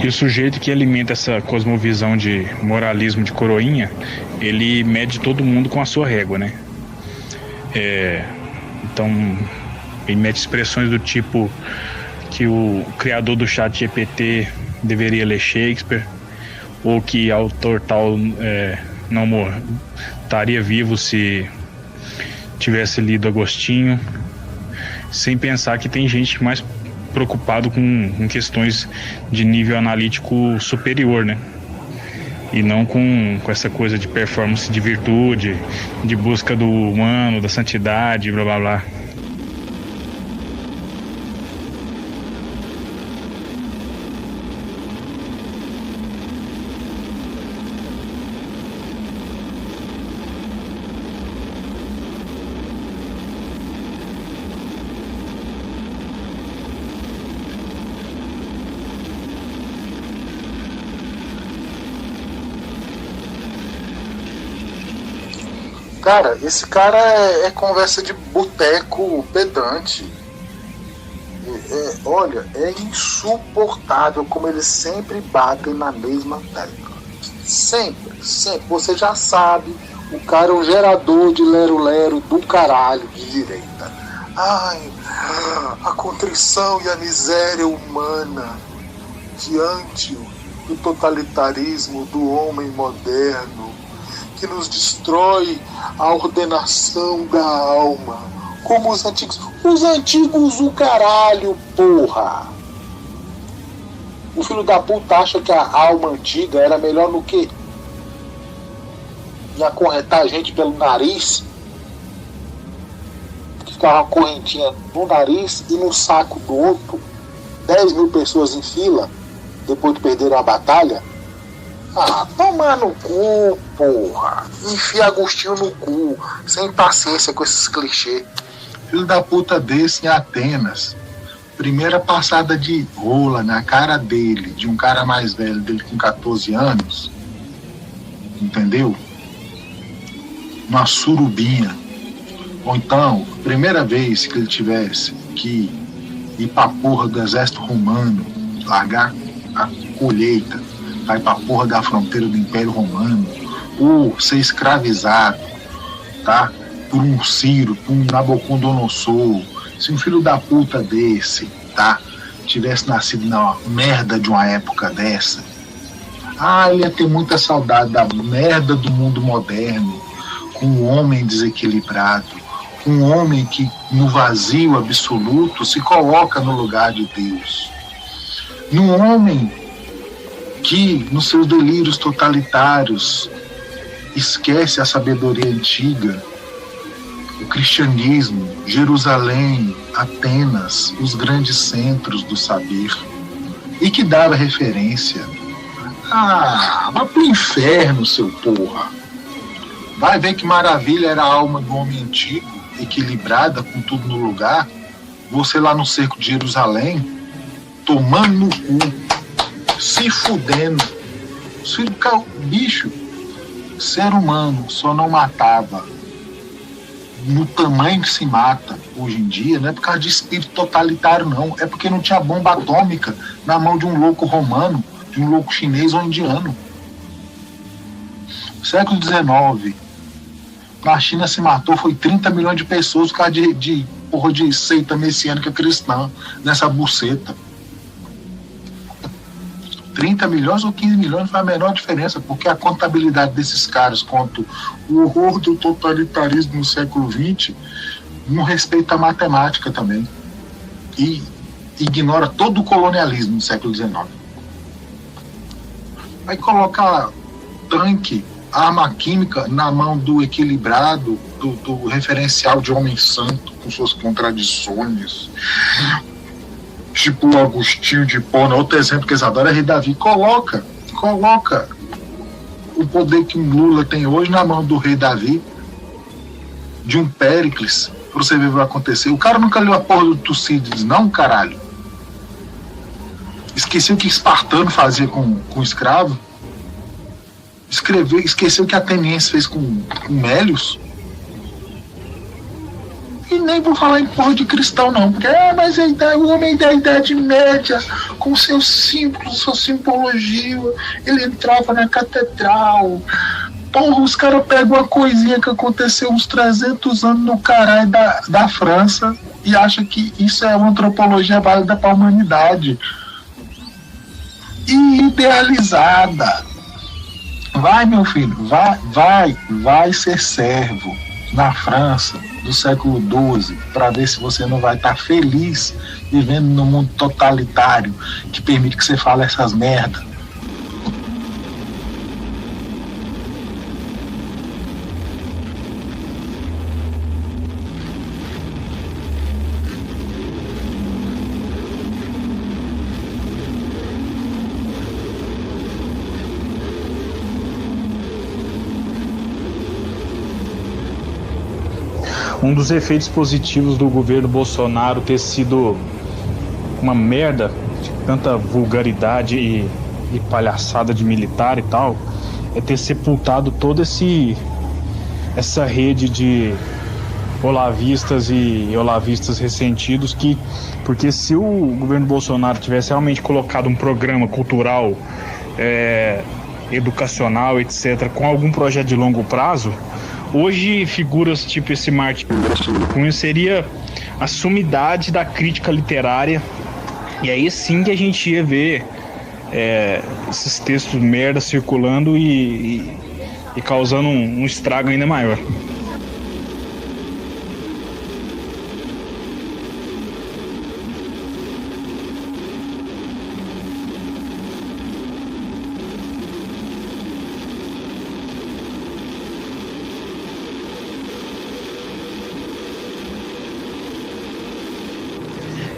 E o sujeito que alimenta essa cosmovisão de moralismo de coroinha, ele mede todo mundo com a sua régua, né? Então, ele mete expressões do tipo que o criador do chat GPT deveria ler Shakespeare, ou que autor tal não estaria vivo se tivesse lido Agostinho, sem pensar que tem gente mais preocupado com questões de nível analítico superior, né? E não com essa coisa de performance de virtude, de busca do humano, da santidade, blá blá blá. Cara, esse cara é conversa de boteco pedante. Olha, é insuportável como eles sempre batem na mesma tecla. Sempre. Você já sabe, o cara é um gerador de lero-lero do caralho de direita. Ai, a contrição e a miséria humana diante do totalitarismo do homem moderno, que nos destrói a ordenação da alma, como os antigos. Os antigos, o caralho, porra! O filho da puta acha que a alma antiga era melhor no que? Em acorrentar a gente pelo nariz, que ficava uma correntinha no nariz e no saco do outro, 10 mil pessoas em fila, depois de perderam a batalha. Ah, toma no cu, porra. Enfia Agostinho no cu. Sem paciência com esses clichês. Filho da puta desse em Atenas. Primeira passada de rola na cara dele, de um cara mais velho, dele com 14 anos. Entendeu? Uma surubinha. Ou então, primeira vez que ele tivesse que ir pra porra do exército romano, largar a colheita, vai pra porra da fronteira do Império Romano, ou ser escravizado, tá? Por um Ciro, por um Nabucodonosor. Se um filho da puta desse, tá? Tivesse nascido na merda de uma época dessa, ele ia ter muita saudade da merda do mundo moderno, com um homem desequilibrado, com um homem que no vazio absoluto se coloca no lugar de Deus. Num homem que, nos seus delírios totalitários, esquece a sabedoria antiga, o cristianismo, Jerusalém, Atenas, os grandes centros do saber, e que dava referência. Vai pro inferno, seu porra. Vai ver que maravilha era a alma do homem antigo, equilibrada, com tudo no lugar. Você lá no cerco de Jerusalém, tomando no cu, se fudendo. Bicho, ser humano só não matava no tamanho que se mata hoje em dia, não é por causa de espírito totalitário, não. É porque não tinha bomba atômica na mão de um louco romano, de um louco chinês ou indiano. Século XIX, na China se matou, foi 30 milhões de pessoas por causa de seita messiânica cristã nessa buceta. 30 milhões ou 15 milhões não faz a menor diferença, porque a contabilidade desses caras quanto o horror do totalitarismo no século XX não respeita a matemática também e ignora todo o colonialismo no século XIX. Vai colocar tanque, arma química na mão do equilibrado, do referencial de homem santo com suas contradições, tipo o Agostinho de Hipona. Outro exemplo que eles adoram é Rei Davi. Coloca o poder que um Lula tem hoje na mão do Rei Davi, de um Péricles, pra você ver o que vai acontecer. O cara nunca leu a porra do Tucídides, não, caralho. Esqueceu o que Espartano fazia com escravo. Esqueceu o que Ateniense fez com Mélios. nem vou falar em porra de cristão, não, porque mas o homem da Idade Média, com seus símbolos, sua simbologia, ele entrava na catedral. Porra, os caras pegam uma coisinha que aconteceu uns 300 anos no caralho da França e acham que isso é uma antropologia válida para a humanidade. E idealizada. Vai, meu filho, vai ser servo na França do século XII para ver se você não vai estar feliz vivendo num mundo totalitário que permite que você fale essas merdas. Um dos efeitos positivos do governo Bolsonaro ter sido uma merda, de tanta vulgaridade e palhaçada de militar e tal, é ter sepultado toda essa rede de olavistas e olavistas ressentidos porque se o governo Bolsonaro tivesse realmente colocado um programa cultural, educacional, etc., com algum projeto de longo prazo, hoje figuras tipo esse Martin Cunha seria a sumidade da crítica literária, e aí sim que a gente ia ver esses textos merda circulando e causando um estrago ainda maior.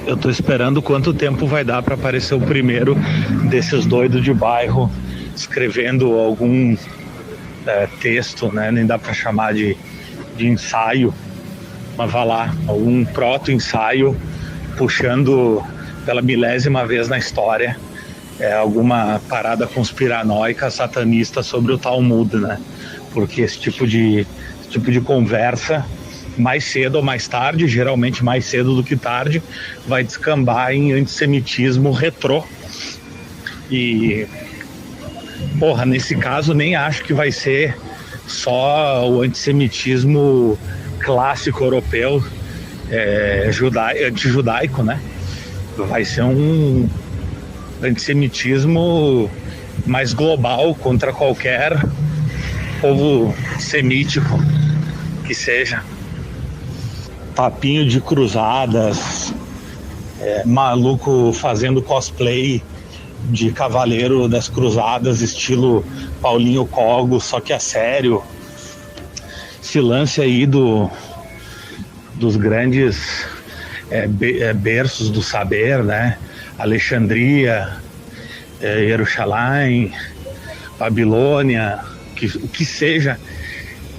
Eu tô esperando quanto tempo vai dar para aparecer o primeiro desses doidos de bairro escrevendo algum texto, né? Nem dá para chamar de ensaio, mas vai lá, algum proto-ensaio puxando pela milésima vez na história alguma parada conspiranoica satanista sobre o Talmud, né? Porque esse tipo de conversa, mais cedo ou mais tarde, geralmente mais cedo do que tarde, vai descambar em antissemitismo retrô. E, porra, nesse caso nem acho que vai ser só o antissemitismo clássico europeu, antijudaico, né? Vai ser um antissemitismo mais global contra qualquer povo semítico que seja. Papinho de cruzadas, maluco fazendo cosplay de Cavaleiro das Cruzadas, estilo Paulinho Cogo, só que a sério. Esse lance aí dos grandes berços do saber, né? Alexandria, Jerusalém, Babilônia, o que seja,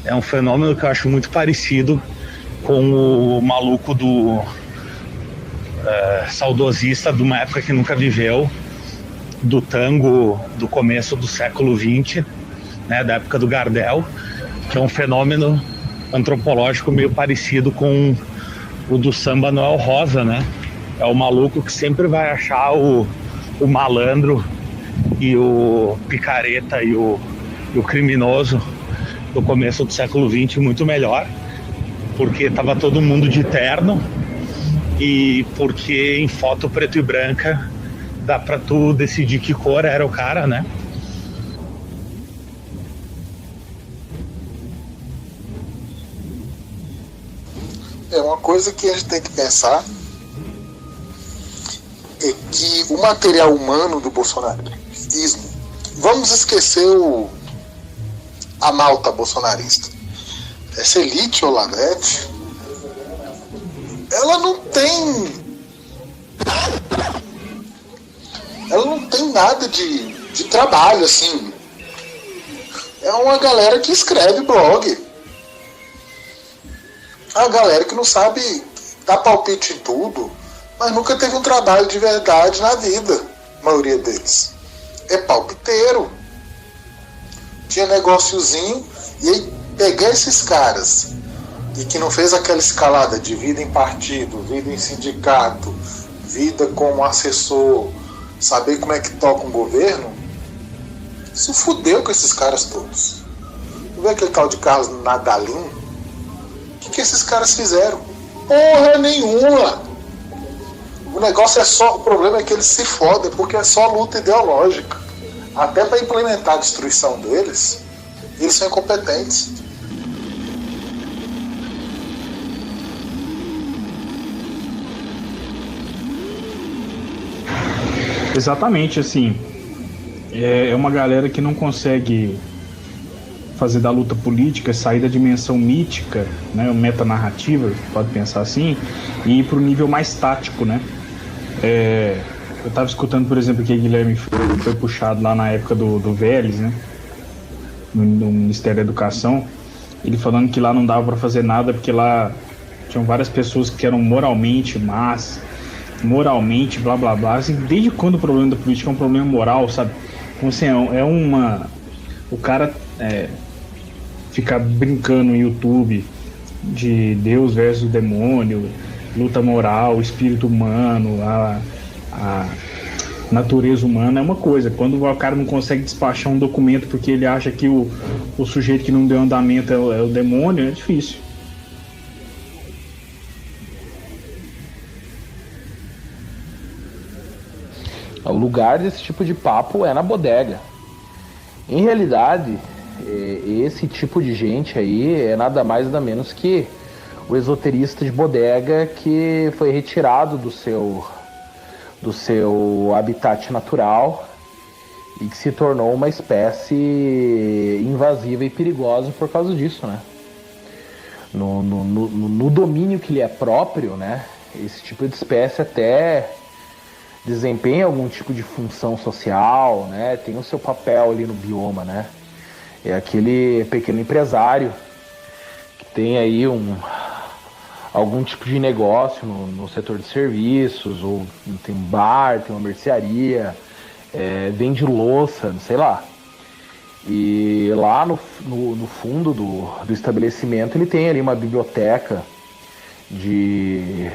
é um fenômeno que eu acho muito parecido com o maluco do saudosista de uma época que nunca viveu, do tango do começo do século XX, né, da época do Gardel, que é um fenômeno antropológico meio parecido com o do samba Noel Rosa, né? É o maluco que sempre vai achar o malandro e o picareta e o criminoso do começo do século XX muito melhor, porque tava todo mundo de terno e porque em foto preto e branca dá pra tu decidir que cor era o cara, né? Uma coisa que a gente tem que pensar é que o material humano do bolsonarismo, vamos esquecer a malta bolsonarista, essa elite Olavete, ela não tem nada de trabalho, assim. É uma galera que escreve blog, a galera que não sabe dar palpite em tudo, mas nunca teve um trabalho de verdade na vida. A maioria deles é palpiteiro, tinha negóciozinho. E aí pegar esses caras e que não fez aquela escalada de vida em partido, vida em sindicato, vida como assessor, saber como é que toca um governo, se fudeu com esses caras todos. Tu vê aquele tal de Carlos Nadalim? O que esses caras fizeram? Porra nenhuma! O negócio é só, o problema é que eles se fodem, porque é só luta ideológica. Até para implementar a destruição deles, eles são incompetentes. Exatamente, assim, é uma galera que não consegue fazer da luta política sair da dimensão mítica, né, metanarrativa, pode pensar assim, e ir para o nível mais tático, né? Eu estava escutando, por exemplo, que o Guilherme foi puxado lá na época do Vélez, né, no Ministério da Educação, ele falando que lá não dava para fazer nada porque lá tinham várias pessoas que eram moralmente más, moralmente, blá blá blá, assim, desde quando o problema da política é um problema moral, sabe? Então, assim, o cara ficar brincando no YouTube de Deus versus demônio, luta moral, espírito humano, a natureza humana é uma coisa. Quando o cara não consegue despachar um documento porque ele acha que o sujeito que não deu andamento é o demônio, é difícil. O lugar desse tipo de papo é na bodega. Em realidade, esse tipo de gente aí é nada mais nada menos que o esoterista de bodega que foi retirado do seu habitat natural e que se tornou uma espécie invasiva e perigosa por causa disso, né? No domínio que lhe é próprio, né? Esse tipo de espécie até desempenha algum tipo de função social, né? Tem o seu papel ali no bioma, né? É aquele pequeno empresário que tem aí algum tipo de negócio no setor de serviços, ou tem um bar, tem uma mercearia, vende louça, sei lá. E lá no fundo do estabelecimento ele tem ali uma biblioteca de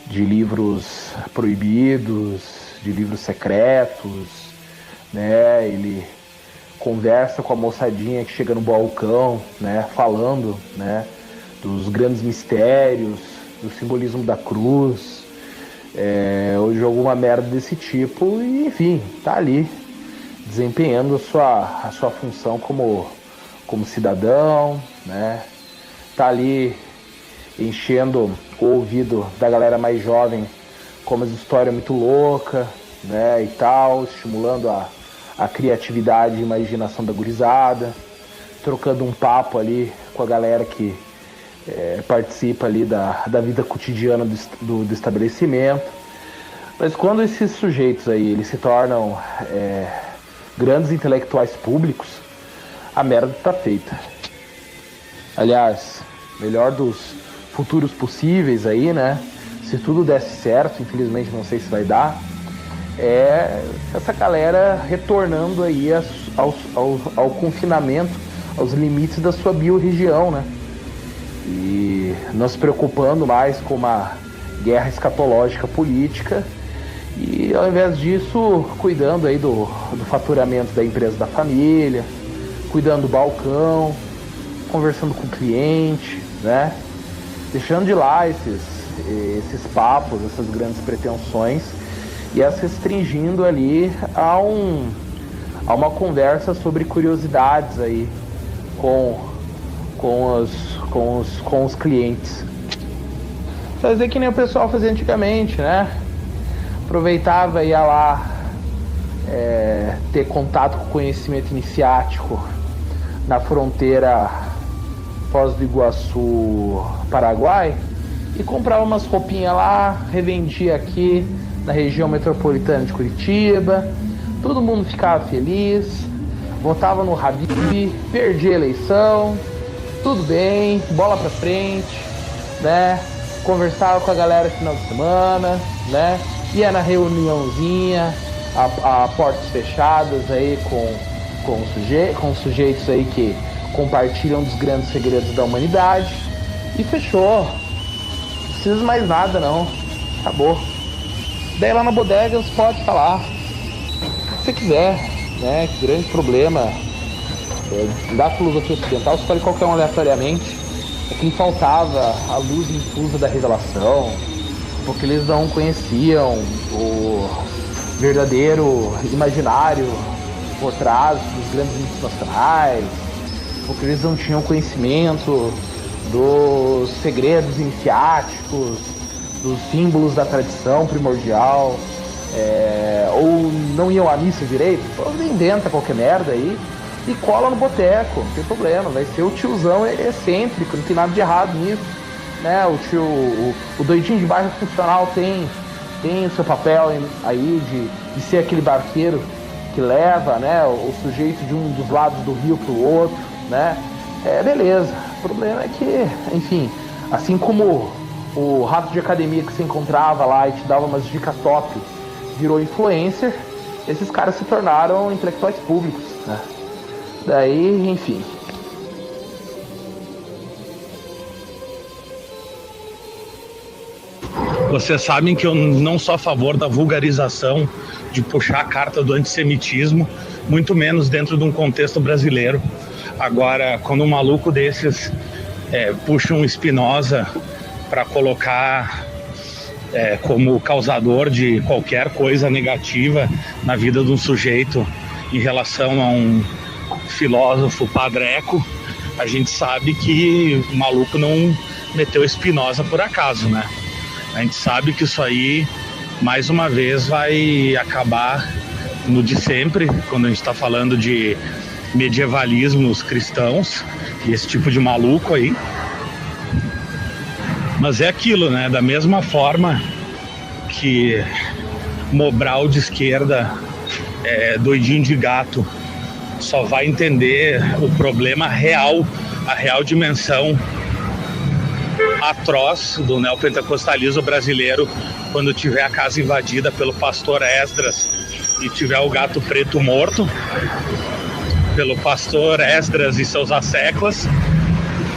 livros proibidos, de livros secretos, né? Ele conversa com a moçadinha que chega no balcão, né? Falando, né? Dos grandes mistérios, do simbolismo da cruz, ou de alguma merda desse tipo, e enfim, tá ali desempenhando a sua função como cidadão, né? Tá ali enchendo o ouvido da galera mais jovem com umas histórias muito louca, né, e tal, estimulando a criatividade e imaginação da gurizada, trocando um papo ali com a galera que participa ali da vida cotidiana do estabelecimento. Mas quando esses sujeitos aí eles se tornam grandes intelectuais públicos, a merda tá feita. Aliás, melhor dos futuros possíveis aí, né? Se tudo desse certo, infelizmente não sei se vai dar, essa galera retornando aí ao confinamento, aos limites da sua biorregião, né? E não se preocupando mais com uma guerra escatológica política, e ao invés disso cuidando aí do faturamento da empresa da família, cuidando do balcão, conversando com o cliente, né? Deixando de lá esses papos, essas grandes pretensões, e as restringindo ali a uma conversa sobre curiosidades aí com os clientes. Fazer que nem o pessoal fazia antigamente, né? Aproveitava e ia lá ter contato com o conhecimento iniciático na fronteira Foz do Iguaçu, Paraguai, e comprava umas roupinhas lá, revendia aqui na região metropolitana de Curitiba, todo mundo ficava feliz, votava no Habib, perdia a eleição, tudo bem, bola pra frente, né? Conversava com a galera no final de semana, né? Ia na reuniãozinha, a portas fechadas aí com sujeitos aí que compartilham dos grandes segredos da humanidade, e fechou. Não preciso mais nada não. Acabou. Daí lá na bodega você pode falar o que você quiser, né? Que grande problema. Da filosofia ocidental, escolhe qualquer um aleatoriamente. É quem faltava a luz infusa da revelação, porque eles não conheciam o verdadeiro imaginário por trás dos grandes mitos nacionais, porque eles não tinham conhecimento dos segredos iniciáticos, dos símbolos da tradição primordial, ou não iam à missa direito. Inventa qualquer merda aí e cola no boteco, não tem problema, vai ser o tiozão excêntrico, não tem nada de errado nisso, né? O doidinho de bairro funcional tem o seu papel aí de ser aquele barqueiro que leva, né, o sujeito de um dos lados do rio para o outro, né? Beleza. O problema é que, enfim, assim como o rato de academia que você encontrava lá e te dava umas dicas top virou influencer, esses caras se tornaram intelectuais públicos, né? Daí, enfim. Vocês sabem que eu não sou a favor da vulgarização, de puxar a carta do antissemitismo, muito menos dentro de um contexto brasileiro. Agora, quando um maluco desses puxa um Spinoza para colocar como causador de qualquer coisa negativa na vida de um sujeito em relação a um filósofo padreco, a gente sabe que o maluco não meteu Spinoza por acaso, né? A gente sabe que isso aí, mais uma vez, vai acabar no de sempre, quando a gente está falando de medievalismos cristãos e esse tipo de maluco aí. Mas é aquilo, né? Da mesma forma que Mobral de esquerda, doidinho de gato, só vai entender o problema real, a real dimensão atroz do neopentecostalismo brasileiro quando tiver a casa invadida pelo pastor Esdras e tiver o gato preto morto pelo pastor Esdras e seus asseclas.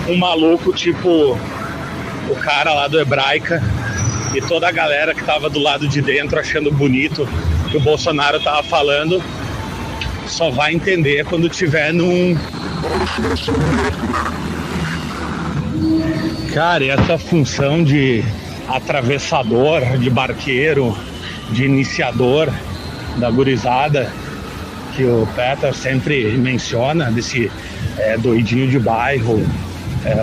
Um maluco tipo o cara lá do Hebraica e toda a galera que tava do lado de dentro achando bonito o que o Bolsonaro tava falando, só vai entender quando tiver num... Cara, e essa função de atravessador, de barqueiro, de iniciador da gurizada que o Peter sempre menciona, desse doidinho de bairro,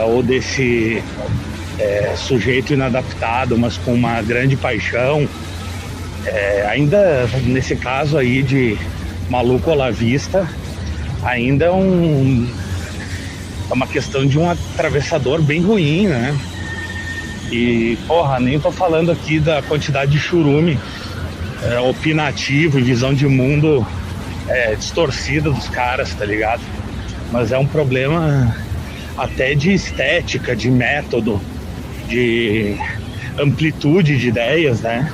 ou desse sujeito inadaptado, mas com uma grande paixão, ainda nesse caso aí de maluco olavista, ainda é uma questão de um atravessador bem ruim, né? E, porra, nem tô falando aqui da quantidade de churume opinativo e visão de mundo distorcida dos caras, tá ligado? Mas é um problema até de estética, de método, de amplitude de ideias, né?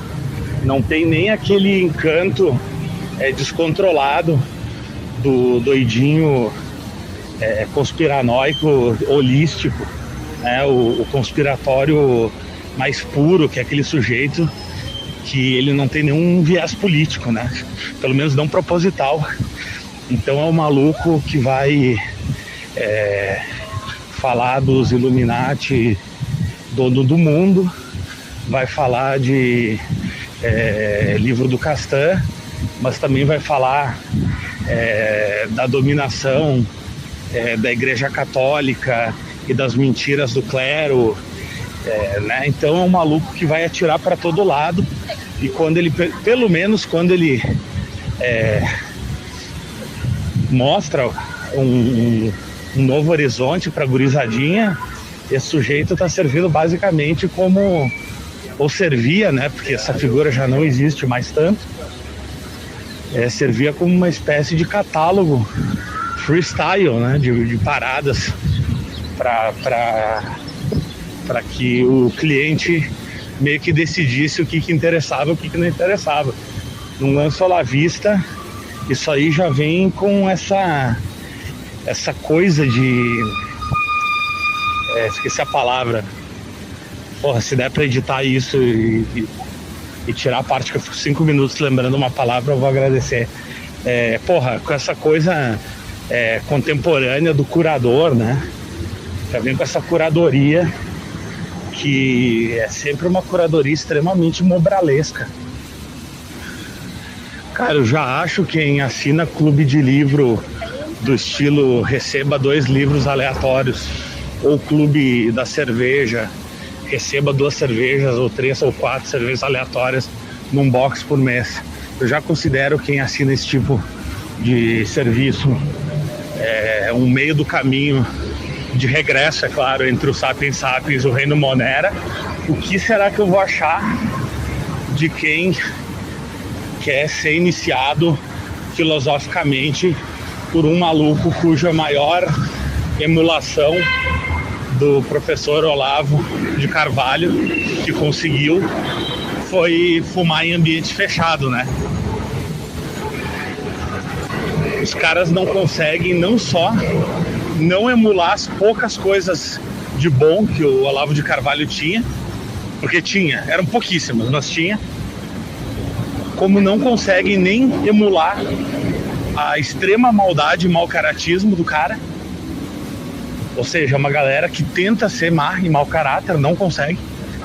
Não tem nem aquele encanto descontrolado do doidinho conspiranoico holístico, né? O conspiratório mais puro, que é aquele sujeito que ele não tem nenhum viés político, né? Pelo menos não proposital. Então é um maluco que vai falar dos Illuminati, dono do mundo, vai falar de livro do Castan, mas também vai falar da dominação da Igreja Católica e das mentiras do clero, né? Então é um maluco que vai atirar para todo lado, e quando ele, pelo menos quando ele mostra um novo horizonte para a gurizadinha, esse sujeito está servindo basicamente como, ou servia, né? Porque essa figura já não existe mais tanto, servia como uma espécie de catálogo freestyle, né? De paradas para que o cliente meio que decidisse o que interessava e o que não interessava. Num lance olavista, isso aí já vem com essa coisa de... esqueci a palavra. Porra, se der pra editar isso e tirar a parte que eu fico 5 minutos lembrando uma palavra, eu vou agradecer. Porra, com essa coisa contemporânea do curador, né? Já vem com essa curadoria que é sempre uma curadoria extremamente mobralesca. Cara, eu já acho que quem assina clube de livro do estilo receba 2 livros aleatórios, ou clube da cerveja, receba 2 cervejas ou 3 ou 4 cervejas aleatórias num box por mês. Eu já considero quem assina esse tipo de serviço um meio do caminho de regresso, é claro, entre o Sapiens Sapiens e o Reino Monera. O que será que eu vou achar de quem quer ser iniciado filosoficamente por um maluco cuja maior emulação do professor Olavo de Carvalho, que conseguiu, foi fumar em ambiente fechado, né? Os caras não conseguem não só não emular as poucas coisas de bom que o Olavo de Carvalho tinha, porque tinha, eram pouquíssimas, mas tinha, como não conseguem nem emular a extrema maldade e mau caratismo do cara. Ou seja, uma galera que tenta ser má e mau caráter, não consegue,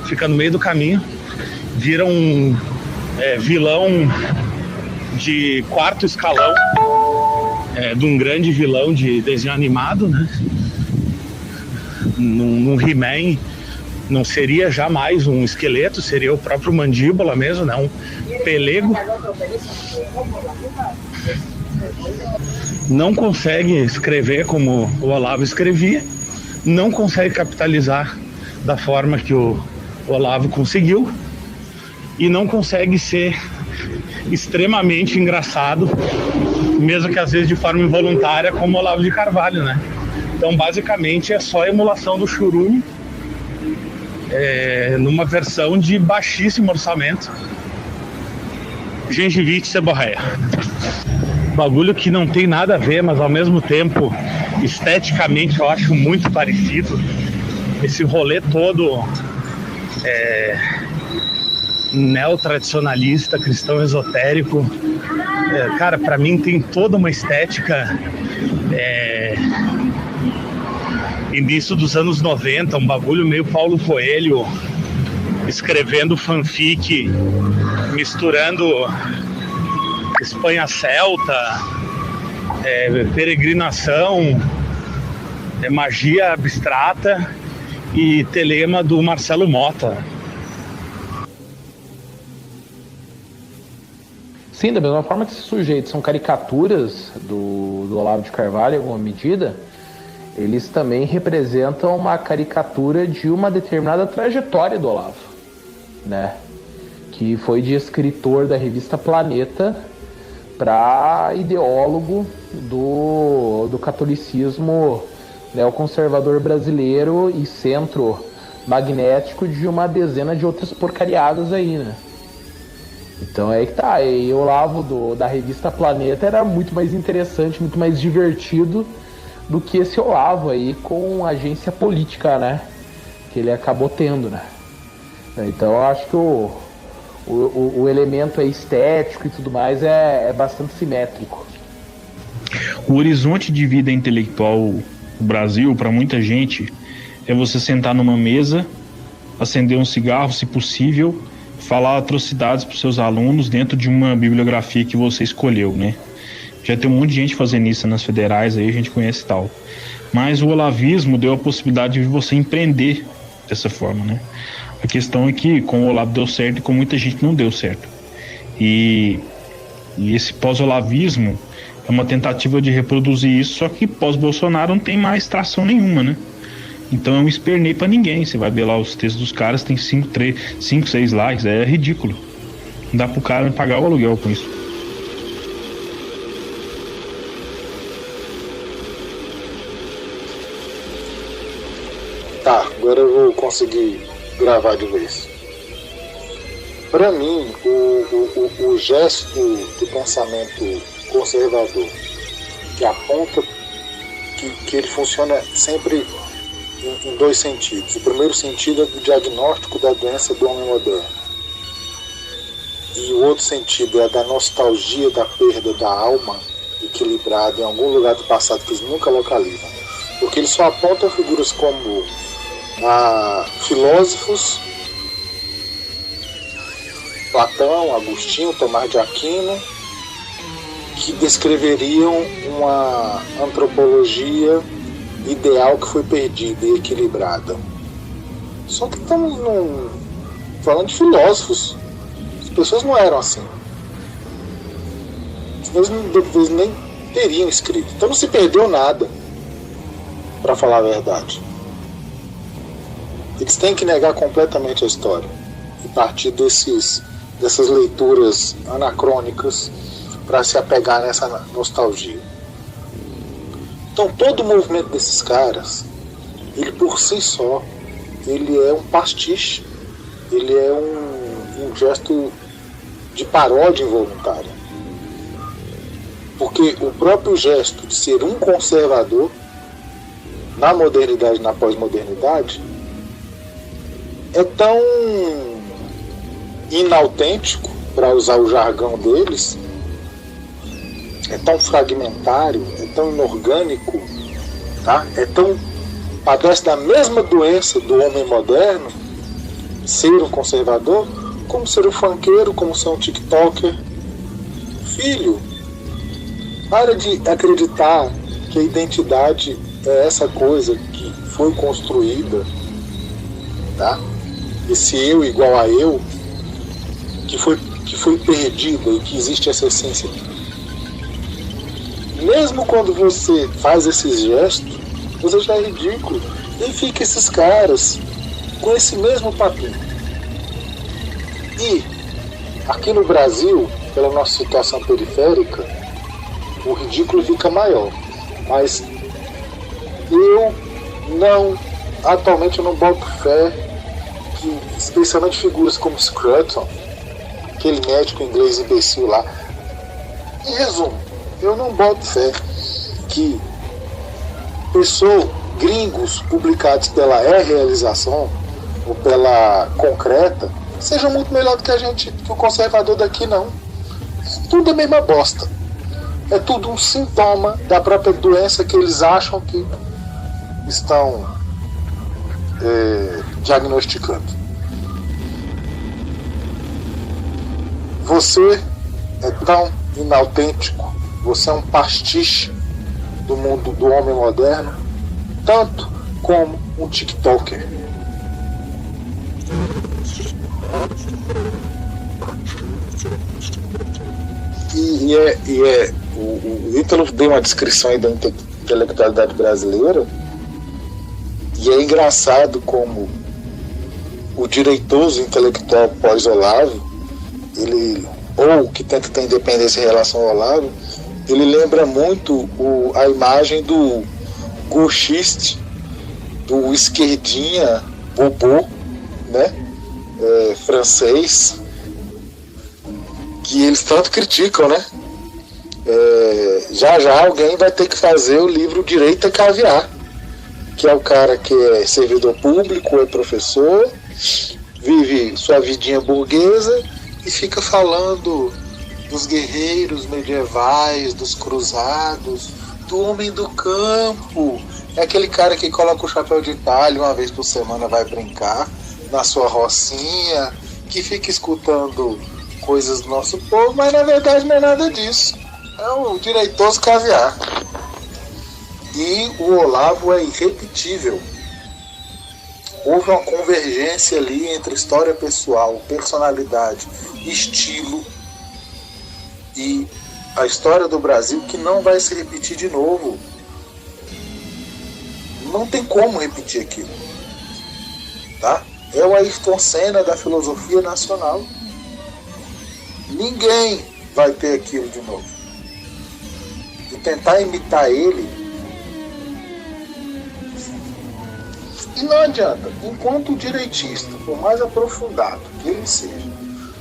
fica no meio do caminho, vira um vilão de 4º escalão, de um grande vilão de desenho animado, né? Num He-Man não seria jamais um esqueleto, seria o próprio Mandíbula mesmo, né? Um pelego. Não consegue escrever como o Olavo escrevia, não consegue capitalizar da forma que o Olavo conseguiu e não consegue ser extremamente engraçado, mesmo que às vezes de forma involuntária, como o Olavo de Carvalho, né? Então basicamente é só emulação do churume, numa versão de baixíssimo orçamento, gengivite e seborreia. Bagulho que não tem nada a ver, mas ao mesmo tempo esteticamente eu acho muito parecido. Esse rolê todo neotradicionalista, cristão esotérico, cara, pra mim tem toda uma estética início dos anos 90, um bagulho meio Paulo Coelho escrevendo fanfic, misturando Espanha celta, peregrinação, magia abstrata e telema do Marcelo Mota. Sim, da mesma forma que esses sujeitos são caricaturas do Olavo de Carvalho em alguma medida, eles também representam uma caricatura de uma determinada trajetória do Olavo, né? Que foi de escritor da revista Planeta para ideólogo do catolicismo neoconservador brasileiro e centro magnético de uma dezena de outras porcariadas aí, né? Então é que tá, e o Olavo da revista Planeta era muito mais interessante, muito mais divertido do que esse Olavo aí com agência política, né? Que ele acabou tendo, né? Então eu acho que o elemento estético e tudo mais é bastante simétrico. O horizonte de vida intelectual do Brasil, para muita gente, é você sentar numa mesa, acender um cigarro, se possível, falar atrocidades para os seus alunos dentro de uma bibliografia que você escolheu, né? Já tem um monte de gente fazendo isso nas federais, aí a gente conhece e tal. Mas o olavismo deu a possibilidade de você empreender dessa forma, né? A questão é que com o Olavo deu certo e com muita gente não deu certo. E esse pós-olavismo é uma tentativa de reproduzir isso, só que pós-Bolsonaro não tem mais tração nenhuma, né? Então eu não espernei pra ninguém. Você vai ver lá os textos dos caras, tem 5, 6 likes, é ridículo. Não dá pro cara pagar o aluguel com isso. Tá, agora eu vou conseguir gravar de vez. Para mim, o gesto do pensamento conservador que aponta que ele funciona sempre em dois sentidos. O primeiro sentido é do diagnóstico da doença do homem moderno. E o outro sentido é da nostalgia da perda da alma equilibrada em algum lugar do passado que eles nunca localizam. Porque eles só apontam figuras como filósofos, Platão, Agostinho, Tomás de Aquino, que descreveriam uma antropologia ideal que foi perdida e equilibrada. Só que estamos falando de filósofos. As pessoas não eram assim. Eles nem teriam escrito. Então não se perdeu nada, para falar a verdade. Eles têm que negar completamente a história e partir dessas leituras anacrônicas para se apegar nessa nostalgia. Então todo o movimento desses caras, ele por si só, ele é um pastiche, ele é um gesto de paródia involuntária. Porque o próprio gesto de ser um conservador na modernidade, na pós-modernidade, é tão inautêntico, para usar o jargão deles, é tão fragmentário, é tão inorgânico, tá? Padece da mesma doença do homem moderno, ser um conservador, como ser um funkeiro, como ser um tiktoker. Filho, para de acreditar que a identidade é essa coisa que foi construída, tá? Esse eu igual a eu, que foi perdida e que existe essa essência. Mesmo quando você faz esses gestos, você já é ridículo. E fica esses caras com esse mesmo papinho. E aqui no Brasil, pela nossa situação periférica, o ridículo fica maior. Mas atualmente eu não boto fé que, especialmente figuras como Scruton, aquele médico inglês imbecil lá. Em resumo, eu não boto fé que gringos publicados pela realização ou pela concreta sejam muito melhor do que a gente, que o conservador daqui não. Tudo é a mesma bosta. É tudo um sintoma da própria doença que eles acham que estão diagnosticando. Você é tão inautêntico, você é um pastiche do mundo do homem moderno, tanto como um tiktoker. O Ítalo deu uma descrição aí da intelectualidade brasileira, e é engraçado como o direitoso intelectual pós-Olavo, ou que tenta ter independência em relação ao Olavo, ele lembra muito a imagem do gauchiste, do esquerdinha bobô, né? Francês, que eles tanto criticam, né? Já alguém vai ter que fazer o livro Direita Caviar, que é o cara que é servidor público, é professor, vive sua vidinha burguesa e fica falando dos guerreiros medievais, dos cruzados, do homem do campo. É aquele cara que coloca o chapéu de palha uma vez por semana, vai brincar na sua rocinha, que fica escutando coisas do nosso povo, mas na verdade não é nada disso. É o direitoso caviar. E o Olavo é irrepetível. Houve uma convergência ali entre história pessoal, personalidade, estilo e a história do Brasil que não vai se repetir de novo. Não tem como repetir aquilo. Tá? É o Ayrton Senna da filosofia nacional. Ninguém vai ter aquilo de novo. E tentar imitar ele, e não adianta. Enquanto o direitista, por mais aprofundado que ele seja,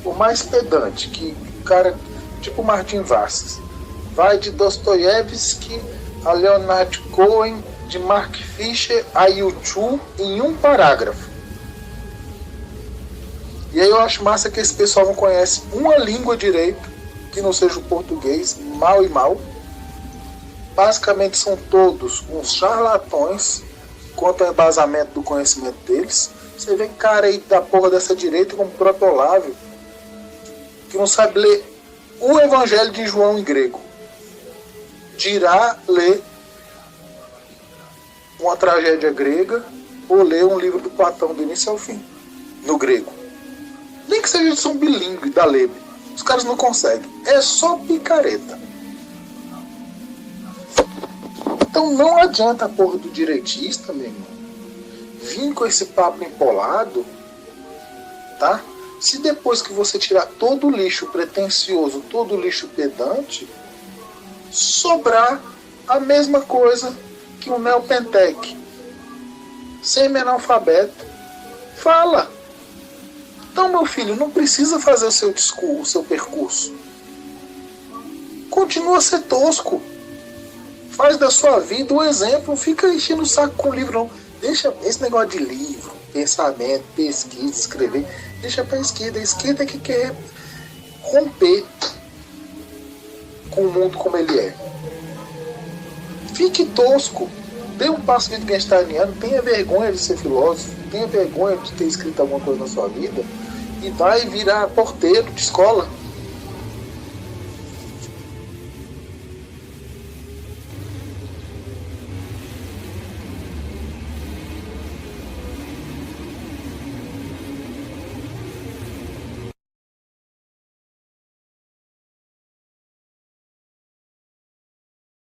por mais pedante que o cara, tipo Martin Vasses, vai de Dostoiévski a Leonard Cohen de Mark Fisher a YouTube em um parágrafo. E aí eu acho massa que esse pessoal não conhece uma língua direito que não seja o português, mal e mal. Basicamente são todos uns charlatões quanto ao embasamento do conhecimento deles. Você vê cara aí da porra dessa direita como o próprio Olavo, que não sabe ler o Evangelho de João em grego. Dirá ler uma tragédia grega ou ler um livro do Platão do início ao fim, no grego. Nem que seja edição bilíngue da Lebe. Os caras não conseguem. É só picareta. Então não adianta a porra do direitista, meu irmão, vir com esse papo empolado, tá? Se depois que você tirar todo o lixo pretensioso, todo o lixo pedante, sobrar a mesma coisa que o neopentec, semi-analfabeto, fala. Então, meu filho, não precisa fazer o seu discurso, o seu percurso. Continua a ser tosco. Faz da sua vida um exemplo. Não fica enchendo o saco com o livro, não. Deixa esse negócio de livro, pensamento, pesquisa, escrever. Deixa pra esquerda. A esquerda é que quer romper com o mundo como ele é. Fique tosco. Dê um passo wittgensteiniano. Tenha vergonha de ser filósofo. Tenha vergonha de ter escrito alguma coisa na sua vida. E vai virar porteiro de escola.